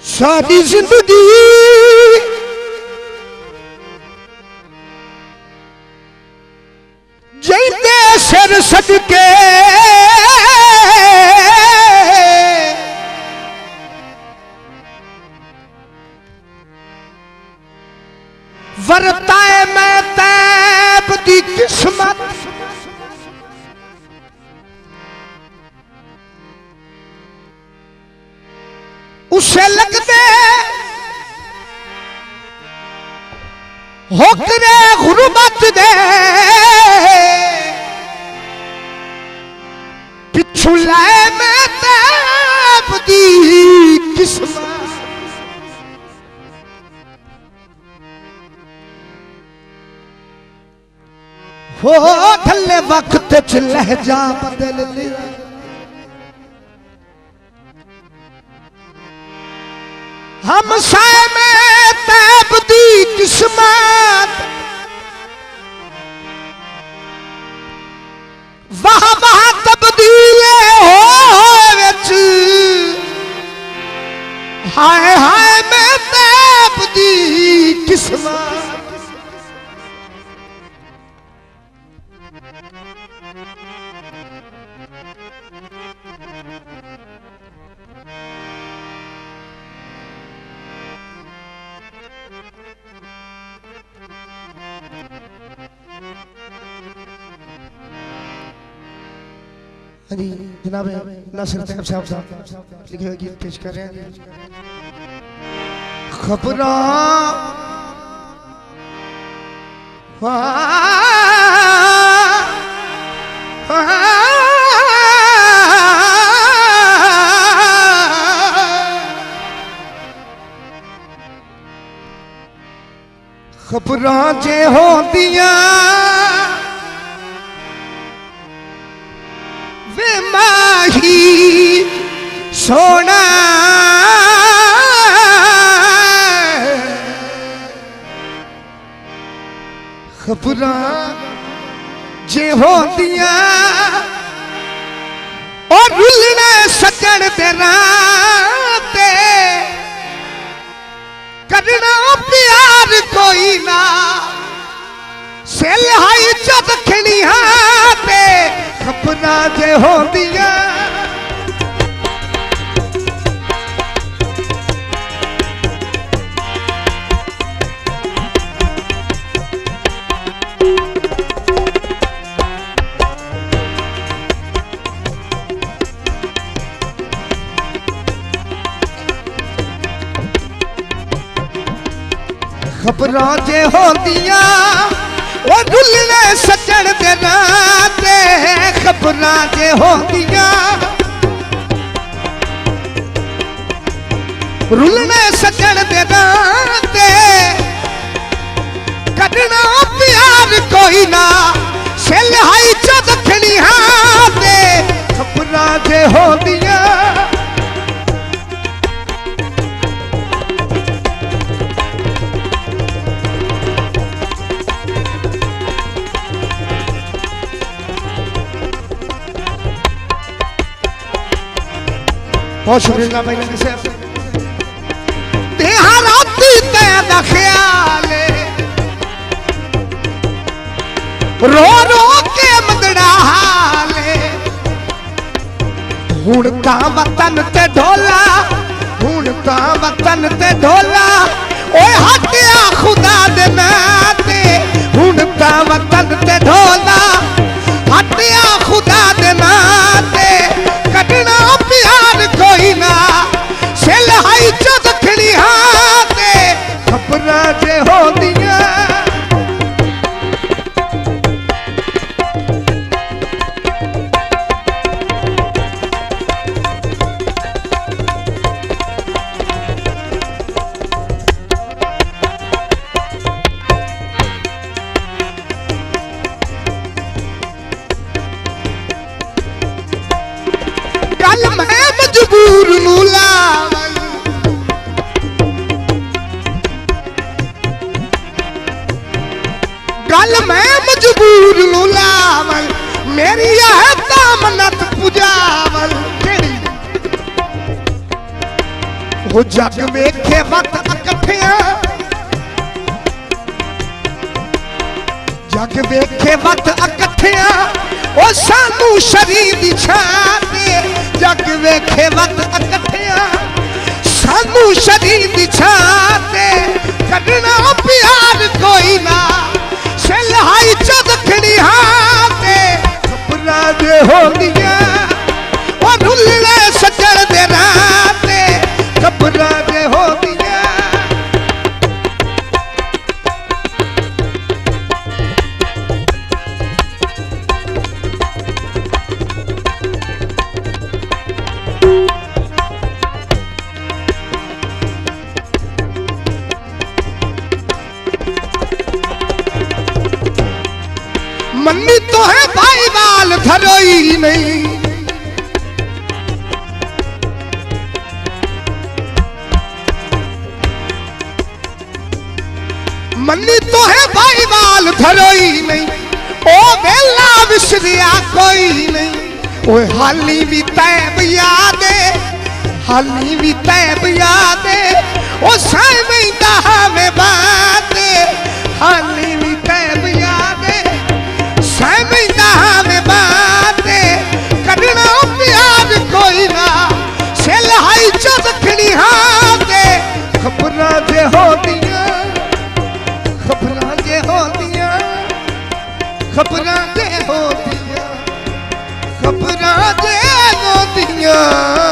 सारी जिंदगी जैते सिर सदके वरताए मैं तैब दी किस्मत उसे लगदे होकरे गुरबत दे पिछू लाए मैं तैब दी किस्मत हो थले वक्त च लहजा बदल लिया हम साए में तैब दी किस्मत वहां वहां तब्दीले हो विच हाय हाय में तैब दी किस्मत जी जनाब नासिर तैयब साहब लिखे हुए गीत पेश कर रहे हैं। खबरों खबरों जे होंदियां वे माही सोना खबरां जे होंदियां और रुलने सजन दे राते करना प्यार कोई ना सेलहाई जद खणी हाते खबरां जे होंदियां खबरां जे होंदियां ओ रुलने सजन दे नाते खबरां जे होंदियां रुलने सजन दे नाते कढना प्यार कोई ना सेलहाई च दखनी हाते खबरां जे होंदियां बहुत शुक्रिया भाई से तेहा राती तेरा ख्याल रो रो के मदड़ा हाले हुण ता वतन ते ढोला हुण ता वतन ते ढोला ओए हटिया खुदा दे नाते हुण ता वतन ते ढोला हटिया खुदा दे नाते कटना प्यार कोई ना सेलहाई च दखनी हाते खबरां जे होंदियां गल मैं मजबूर लावल गल मैं मजबूर लावल मेरी है दामनत पुजावल वो जग वेखे वत इकट्ठिया जग वेखे वत इकट्ठिया ओ सानू शरीर दी छां ते जग वेखे वत इकट्ठिया सानू शरीर दी छां ते कढना प्यार कोई ना सिलहाई च दखनी हां ते खबरां जे होंदियां ओ रुलने सजण दे राह ते खबरां जे होंदियां मन्नी तो है भाई बाल धरोई नहीं मन्नी तो है भाई बाल धरोई नहीं ओ वेला विसरिया कोई नहीं ओए हाली भी तैब यादे हाली भी तैब यादे ओ साईं दहावे बाते हाली भी तैब यादे में बाते करना प्यार कोई ना सिलहाई च दखनी हाथे खबरां जे होंदियां खबरां जे होंदियां खबरां जे होंदियां खबरां जे होंदियां